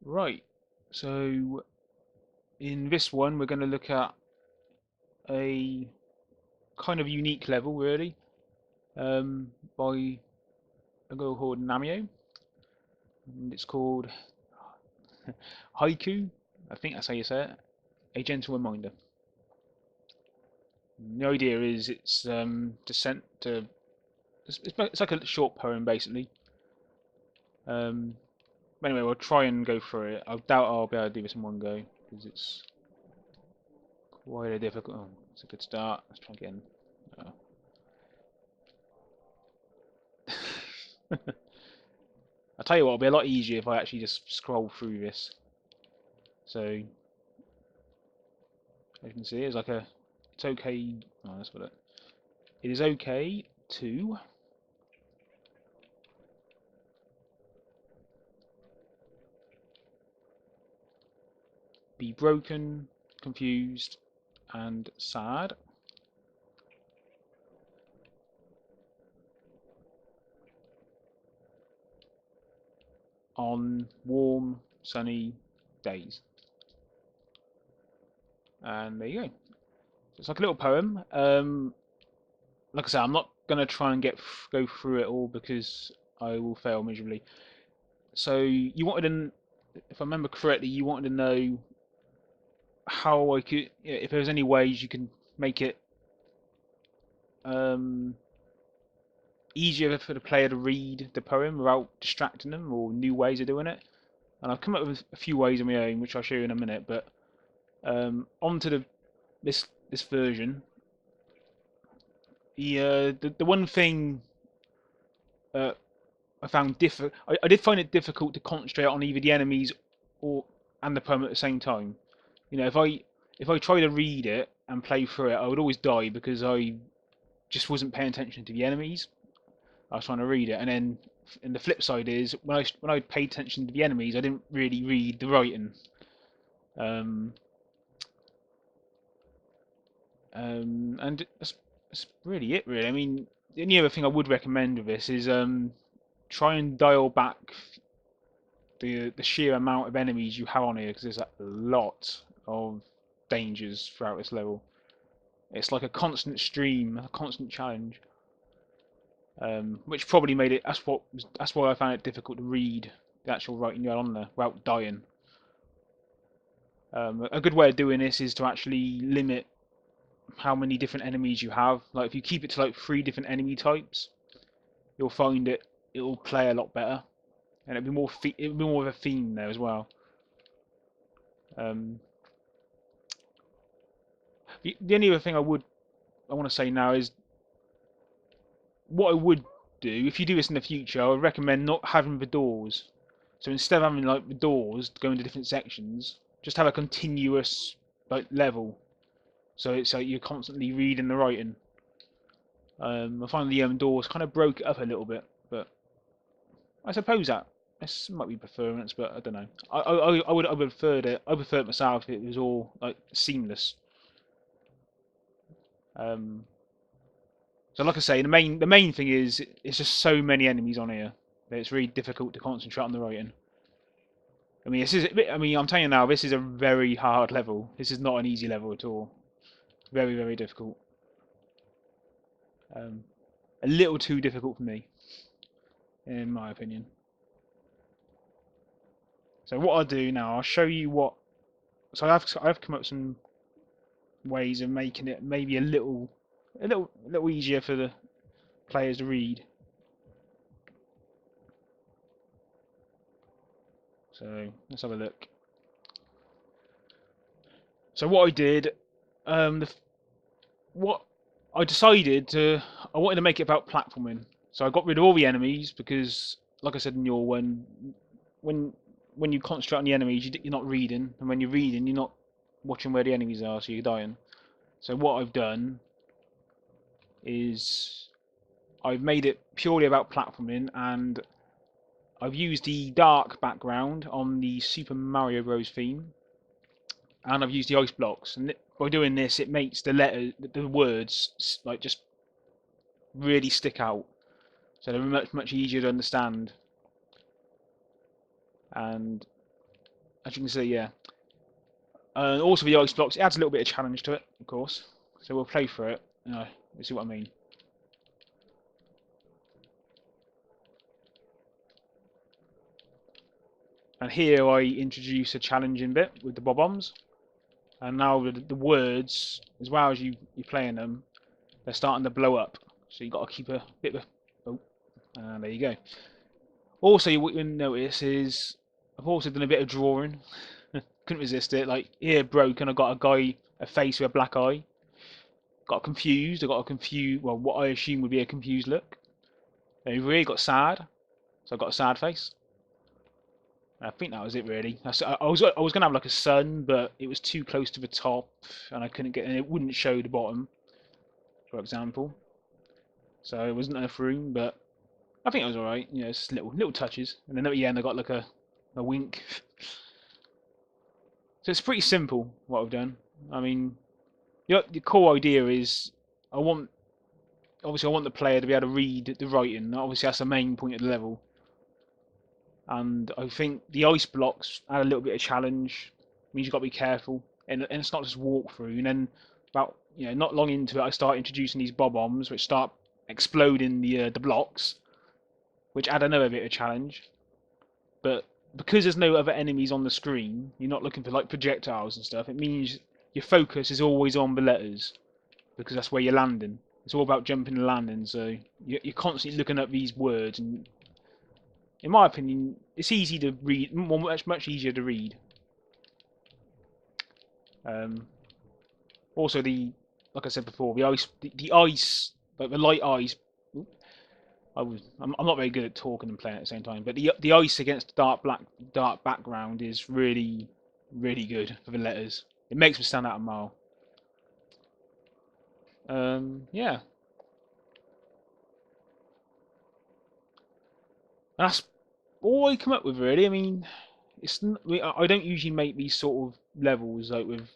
Right, so in this one we're going to look at a kind of unique level, really, by a girl called Namio, and it's called Haiku. I think that's how you say it. A gentle reminder. The idea is it's descent to. It's like a short poem, basically. Um, anyway, we'll try and go through it. I doubt I'll be able to do this in one go because it's quite a difficult. Oh, it's a good start. Let's try again. Oh. I'll tell you what, it'll be a lot easier if I actually just scroll through this. So, as you can see, it's like a. It's okay. Oh, that's what it. It is okay to be broken, confused, and sad on warm, sunny days. And there you go. So it's like a little poem. Like I said, I'm not gonna try and go through it all because I will fail miserably. So you wanted to, if I remember correctly, you wanted to know how I could, if there was any ways you can make it um, easier for the player to read the poem without distracting them, or new ways of doing it. And I've come up with a few ways of my own, which I'll show you in a minute. But onto this version, the one thing uh, I found difficult, I did find it difficult to concentrate on either the enemies or and the poem at the same time. You know, if I try to read it and play through it, I would always die because I just wasn't paying attention to the enemies. I was trying to read it, and then and the flip side is when I paid attention to the enemies, I didn't really read the writing. Um, and that's really it, really. I mean, the only other thing I would recommend with this is try and dial back the sheer amount of enemies you have on here because there's a lot of dangers throughout this level. It's like a constant stream, a constant challenge, which probably made it. That's why I found it difficult to read the actual writing you had on there without dying. A good way of doing this is to actually limit how many different enemies you have. Like if you keep it to like 3 different enemy types, you'll find it'll play a lot better, and it'll be more of a theme there as well. Um, the only other thing I want to say now is what I would do if you do this in the future. I would recommend not having the doors. So instead of having like the doors to go into different sections, just have a continuous like level. So it's like you're constantly reading the writing. I find the doors kind of broke it up a little bit, but I suppose that this might be preference, but I don't know. I would prefer it. I prefer it myself if it was all like seamless. Um, so like I say, the main thing is it's just so many enemies on here that it's really difficult to concentrate on the writing. I mean, I'm telling you now, this is a very hard level. This is not an easy level at all. Very, very difficult. Um, a little too difficult for me, in my opinion. So what I'll do now, I'll show you what. So I've come up with some ways of making it maybe a little easier for the players to read. So let's have a look. So what I did, what I decided I wanted to make it about platforming. So I got rid of all the enemies because, like I said in your one, when when you concentrate on the enemies, you're not reading, and when you're reading, you're not watching where the enemies are, so you're dying. So what I've done is I've made it purely about platforming, and I've used the dark background on the Super Mario Bros. Theme, and I've used the ice blocks. And by doing this, it makes the words, like just really stick out, so they're much easier to understand. And as you can see, yeah. Also the ice blocks, it adds a little bit of challenge to it, of course. So we'll play through it. You see what I mean? And here I introduce a challenging bit with the bob-ombs. And now the words, as well as you're playing them, they're starting to blow up. So you've got to keep a bit of a... Oh, and there you go. Also, what you'll notice is I've also done a bit of drawing. Couldn't resist it. Like, here broke and I got a face with a black eye. Got confused. I got a confused, well, what I assume would be a confused look. Over here, got sad. So I got a sad face. I think that was it really. I was gonna have like a sun, but it was too close to the top, and I couldn't get, and it wouldn't show the bottom, for example. So it wasn't enough room, but I think it was all right. You know, it's little touches, and then at the end I got like a wink. So it's pretty simple what I've done. I mean, the core idea is I want obviously I want the player to be able to read the writing. Obviously that's the main point of the level. And I think the ice blocks add a little bit of challenge. It means you've got to be careful, and it's not just walk through. And then about not long into it, I start introducing these bob-ombs, which start exploding the blocks, which add another bit of challenge. But because there's no other enemies on the screen, you're not looking for like projectiles and stuff. It means your focus is always on the letters because that's where you're landing. It's all about jumping and landing, so you're constantly looking at these words, and in my opinion, it's easy to read, much easier to read. Um, Also, like I said before, the ice, like the light ice. I'm not very good at talking and playing at the same time, but the ice against dark background is really good for the letters. It makes them stand out a mile. Yeah, that's all I come up with really. I mean, I don't usually make these sort of levels like with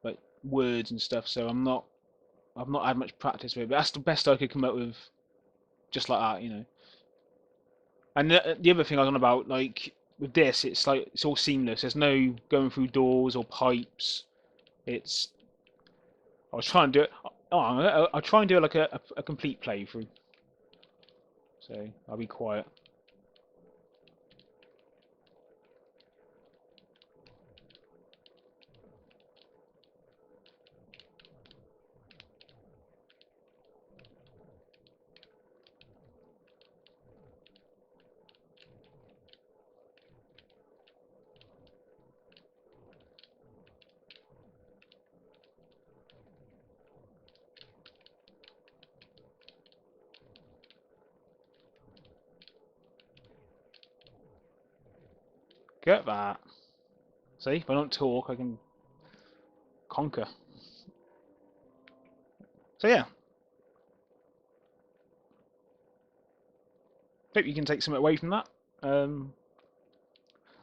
like words and stuff, so I've not had much practice with it. But that's the best I could come up with, just like that. And the other thing I was on about, like with this, it's like it's all seamless. There's no going through doors or pipes. It's I was trying to do it. Oh, I'll try and do like a complete playthrough. So I'll be quiet. Get that. See, if I don't talk, I can conquer. So yeah, hope you can take something away from that. Um,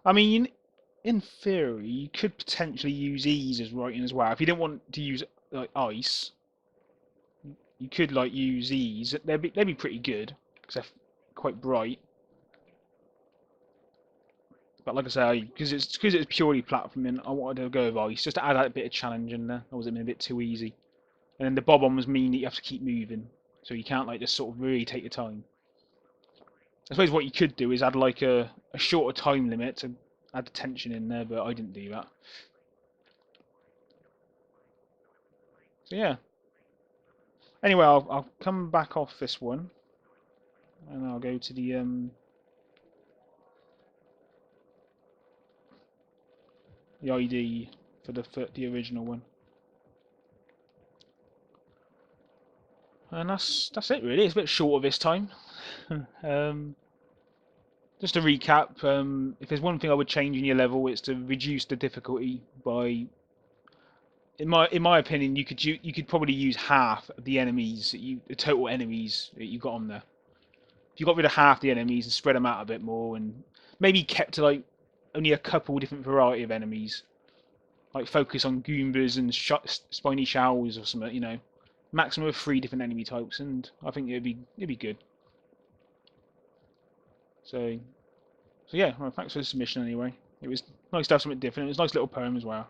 I mean, in theory, you could potentially use ease as writing as well. If you didn't want to use like ice, you could like use ease. They'd be pretty good because they're quite bright. But like I say, because it's purely platforming, I wanted to go with ice just to add that bit of challenge in there. Or was it a bit too easy? And then the bob-ombs mean that you have to keep moving, so you can't like just sort of really take your time. I suppose what you could do is add like a shorter time limit to add the tension in there, but I didn't do that. So yeah. Anyway, I'll come back off this one, and I'll go to the ID for the original one, and that's it really. It's a bit shorter this time. um, just to recap, if there's one thing I would change in your level, it's to reduce the difficulty by, in my opinion, you could probably use half of the enemies the total enemies that you got on there. If you got rid of half the enemies and spread them out a bit more, and maybe kept to like only a couple different variety of enemies, like focus on Goombas and spiny shells or something, maximum of 3 different enemy types, and I think it'd be good. So yeah, well, thanks for the submission anyway. It was nice to have something different. It was a nice little poem as well.